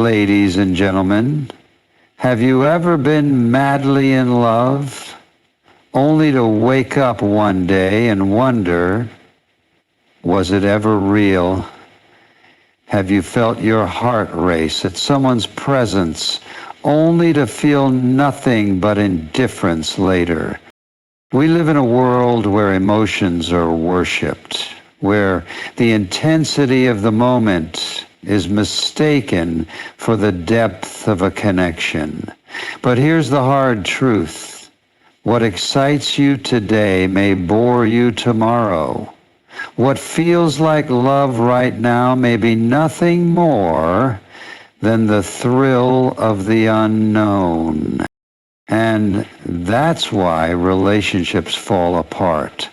ladies and gentlemen, have you ever been madly in love, only to wake up one day and wonder, was it ever real? Have you felt your heart race at someone's presence, only to feel nothing but indifference later? We live in a world where emotions are worshipped, where the intensity of the moment is mistaken for the depth of a connection. But here's the hard truth. What excites you today may bore you tomorrow. What feels like love right now may be nothing more than the thrill of the unknown. And that's why relationships fall apart.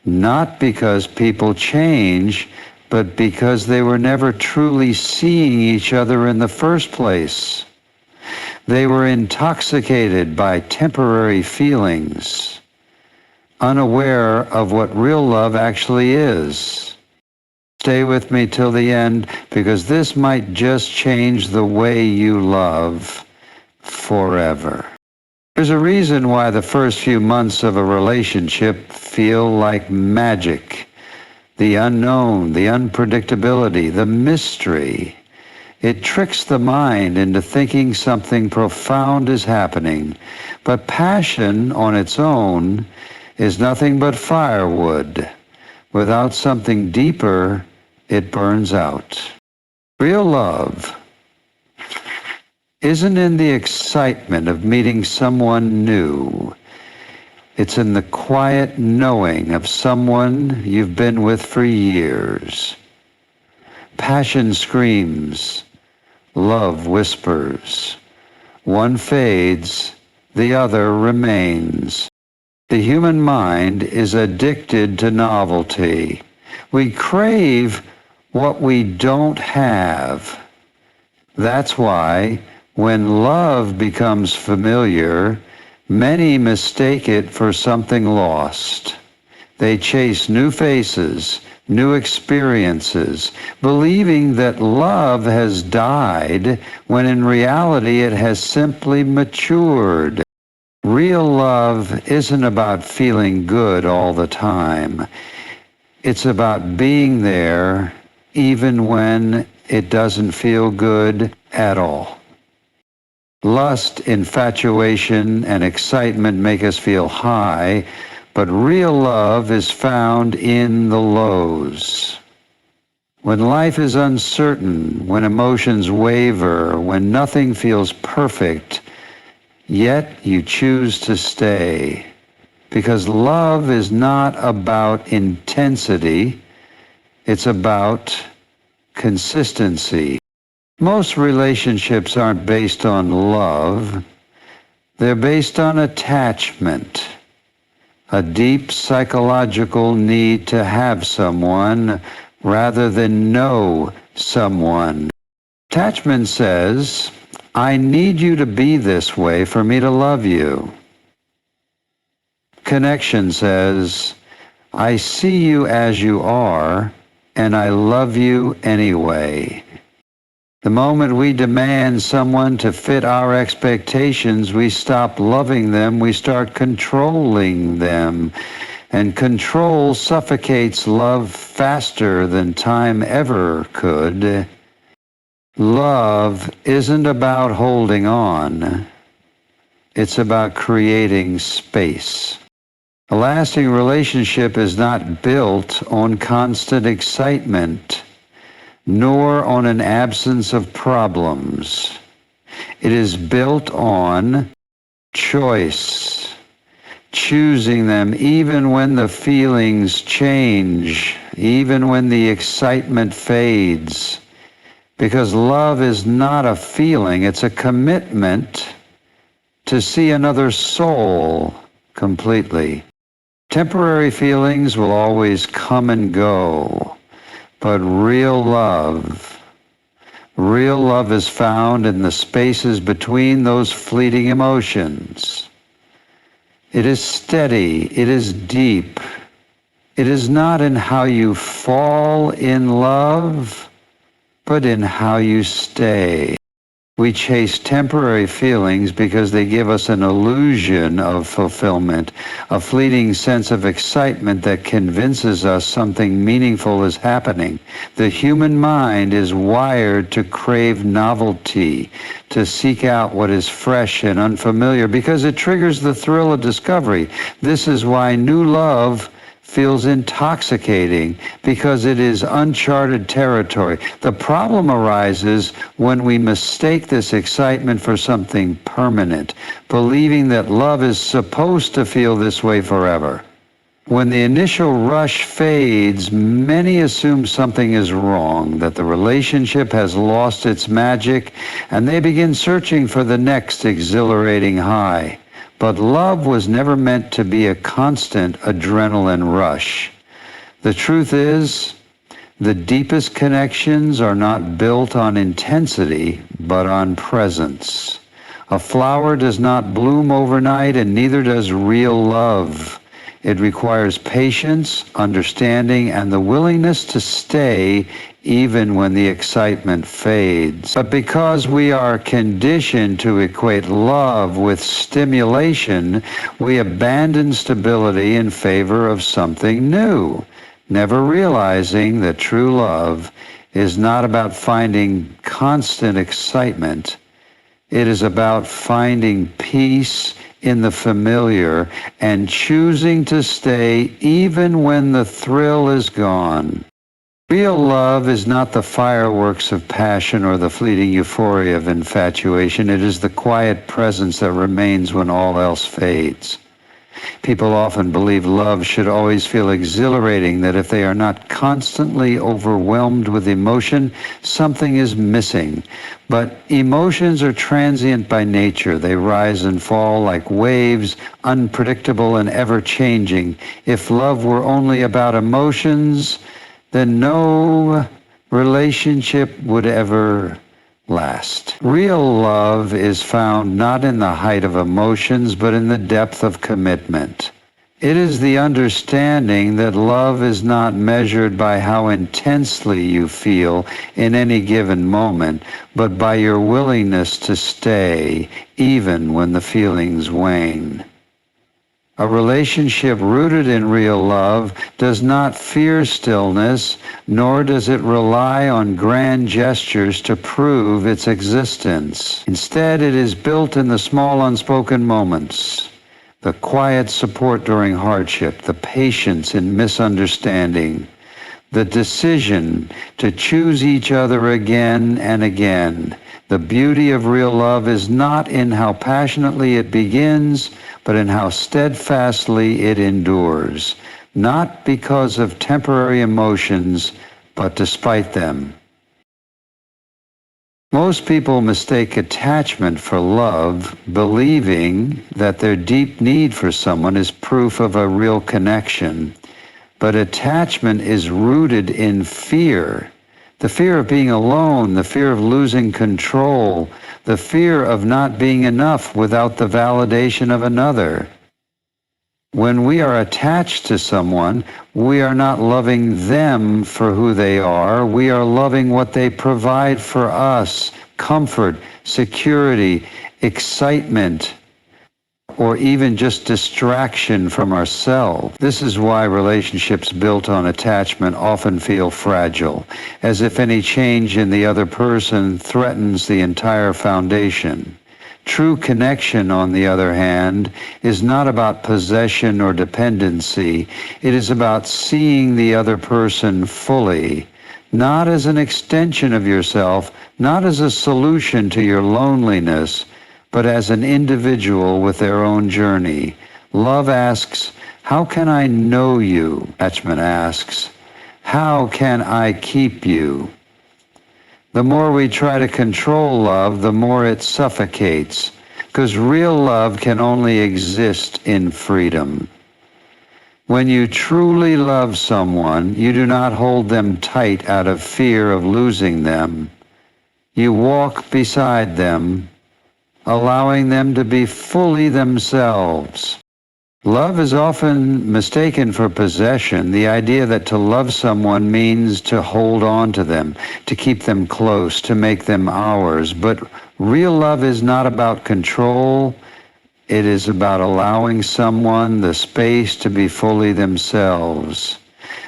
Not because people change, but because they were never truly seeing each other in the first place. They were intoxicated by temporary feelings, unaware of what real love actually is. Stay with me till the end, because this might just change the way you love forever. There's a reason why the first few months of a relationship feel like magic. The unknown, the unpredictability, the mystery. It tricks the mind into thinking something profound is happening. But passion on its own is nothing but firewood. Without something deeper, it burns out. Real love isn't in the excitement of meeting someone new. It's in the quiet knowing of someone you've been with for years. Passion screams, love whispers. One fades, the other remains. The human mind is addicted to novelty. We crave what we don't have. That's why, when love becomes familiar, many mistake it for something lost. They chase new faces, new experiences, believing that love has died, when in reality it has simply matured. Real love isn't about feeling good all the time. It's about being there even when it doesn't feel good at all. Lust, infatuation, and excitement make us feel high, but real love is found in the lows. When life is uncertain, when emotions waver, when nothing feels perfect, yet you choose to stay. Because love is not about intensity, it's about consistency. Most relationships aren't based on love. They're based on attachment, a deep psychological need to have someone rather than know someone. Attachment says, I need you to be this way for me to love you. Connection says, I see you as you are, and I love you anyway. The moment we demand someone to fit our expectations, we stop loving them, we start controlling them. And control suffocates love faster than time ever could. Love isn't about holding on. It's about creating space. A lasting relationship is not built on constant excitement, nor on an absence of problems. It is built on choice, choosing them even when the feelings change, even when the excitement fades. Because love is not a feeling, it's a commitment to see another soul completely. Temporary feelings will always come and go. But real love is found in the spaces between those fleeting emotions. It is steady, it is deep. It is not in how you fall in love, but in how you stay. We chase temporary feelings because they give us an illusion of fulfillment, a fleeting sense of excitement that convinces us something meaningful is happening. The human mind is wired to crave novelty, to seek out what is fresh and unfamiliar because it triggers the thrill of discovery. This is why new love feels intoxicating, because it is uncharted territory. The problem arises when we mistake this excitement for something permanent, believing that love is supposed to feel this way forever. When the initial rush fades, many assume something is wrong, that the relationship has lost its magic, and they begin searching for the next exhilarating high. But love was never meant to be a constant adrenaline rush. The truth is, the deepest connections are not built on intensity, but on presence. A flower does not bloom overnight, and neither does real love. It requires patience, understanding, and the willingness to stay even when the excitement fades. But because we are conditioned to equate love with stimulation, we abandon stability in favor of something new, never realizing that true love is not about finding constant excitement. It is about finding peace in the familiar and choosing to stay even when the thrill is gone. Real love is not the fireworks of passion or the fleeting euphoria of infatuation. It is the quiet presence that remains when all else fades. People often believe love should always feel exhilarating, that if they are not constantly overwhelmed with emotion, something is missing. But emotions are transient by nature. They rise and fall like waves, unpredictable and ever-changing. If love were only about emotions, then no relationship would ever last. Real love is found not in the height of emotions, but in the depth of commitment. It is the understanding that love is not measured by how intensely you feel in any given moment, but by your willingness to stay even when the feelings wane. A relationship rooted in real love does not fear stillness, nor does it rely on grand gestures to prove its existence. Instead, it is built in the small unspoken moments, the quiet support during hardship, the patience in misunderstanding, the decision to choose each other again and again. The beauty of real love is not in how passionately it begins, but in how steadfastly it endures, not because of temporary emotions, but despite them. Most people mistake attachment for love, believing that their deep need for someone is proof of a real connection. But attachment is rooted in fear. The fear of being alone, the fear of losing control, the fear of not being enough without the validation of another. When we are attached to someone, we are not loving them for who they are. We are loving what they provide for us: comfort, security, excitement, or even just distraction from ourselves. This is why relationships built on attachment often feel fragile, as if any change in the other person threatens the entire foundation. True connection, on the other hand, is not about possession or dependency. It is about seeing the other person fully, not as an extension of yourself, not as a solution to your loneliness, but as an individual with their own journey. Love asks, "How can I know you?" Attachment asks, "How can I keep you?" The more we try to control love, the more it suffocates, because real love can only exist in freedom. When you truly love someone, you do not hold them tight out of fear of losing them. You walk beside them, allowing them to be fully themselves. Love is often mistaken for possession, the idea that to love someone means to hold on to them, to keep them close, to make them ours. But real love is not about control. It is about allowing someone the space to be fully themselves.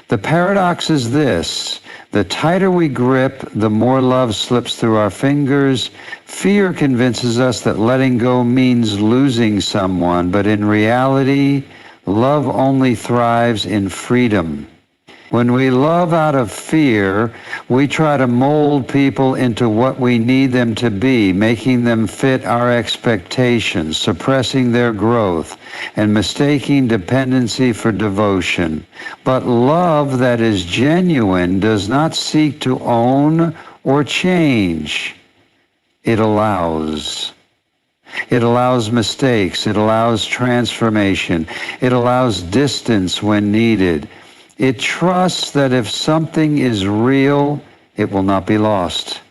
The paradox is this: the tighter we grip, the more love slips through our fingers. Fear convinces us that letting go means losing someone, but in reality, love only thrives in freedom. When we love out of fear, we try to mold people into what we need them to be, making them fit our expectations, suppressing their growth, and mistaking dependency for devotion. But love that is genuine does not seek to own or change. It allows. It allows mistakes. It allows transformation. It allows distance when needed. It trusts that if something is real, it will not be lost.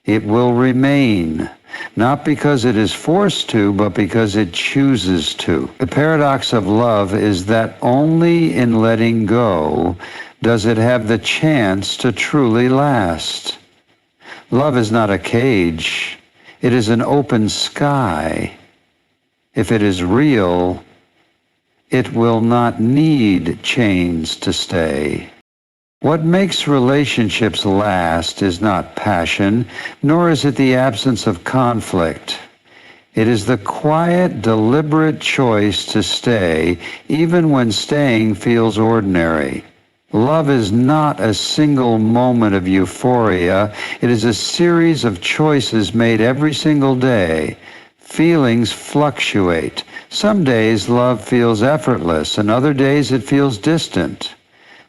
It will remain, not because it is forced to, but because it chooses to. The paradox of love is that only in letting go does it have the chance to truly last. Love is not a cage. It is an open sky. If it is real, it will not need chains to stay. What makes relationships last is not passion, nor is it the absence of conflict. It is the quiet, deliberate choice to stay, even when staying feels ordinary. Love is not a single moment of euphoria. It is a series of choices made every single day. Feelings fluctuate. Some days love feels effortless, and other days it feels distant.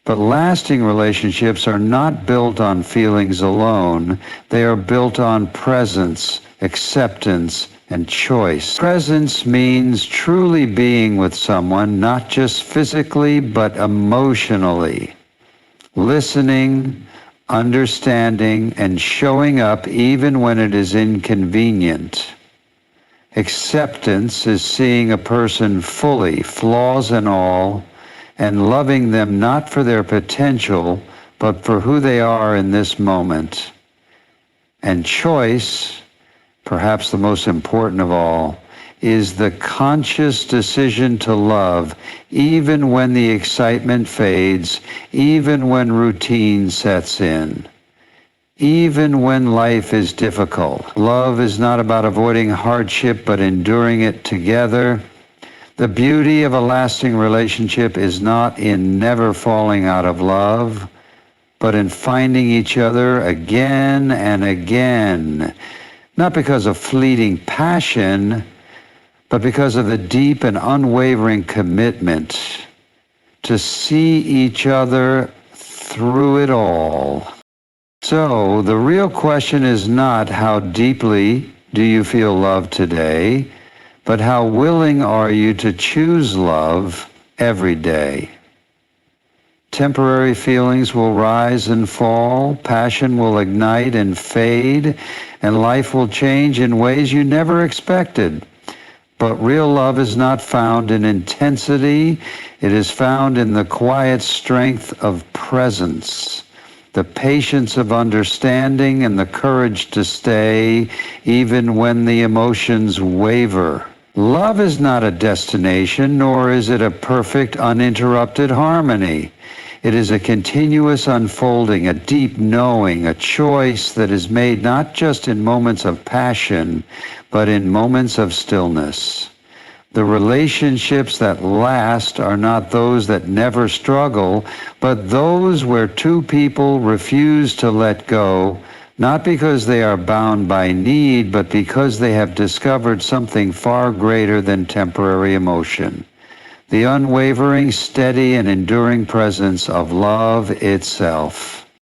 But lasting relationships are not built on feelings alone. They are built on presence, acceptance, and choice. Presence means truly being with someone, not just physically, but emotionally. Listening, understanding, and showing up even when it is inconvenient. Acceptance is seeing a person fully, flaws and all, and loving them not for their potential, but for who they are in this moment. And choice, perhaps the most important of all, is the conscious decision to love, even when the excitement fades, even when routine sets in. Even when life is difficult. Love is not about avoiding hardship, but enduring it together. The beauty of a lasting relationship is not in never falling out of love, but in finding each other again and again, not because of fleeting passion, but because of the deep and unwavering commitment to see each other through it all. So the real question is not how deeply do you feel love today, but how willing are you to choose love every day? Temporary feelings will rise and fall, passion will ignite and fade, and life will change in ways you never expected. But real love is not found in intensity, it is found in the quiet strength of presence. The patience of understanding and the courage to stay even when the emotions waver. Love is not a destination, nor is it a perfect, uninterrupted harmony. It is a continuous unfolding, a deep knowing, a choice that is made not just in moments of passion, but in moments of stillness. The relationships that last are not those that never struggle, but those where two people refuse to let go, not because they are bound by need, but because they have discovered something far greater than temporary emotion. The unwavering, steady, and enduring presence of love itself.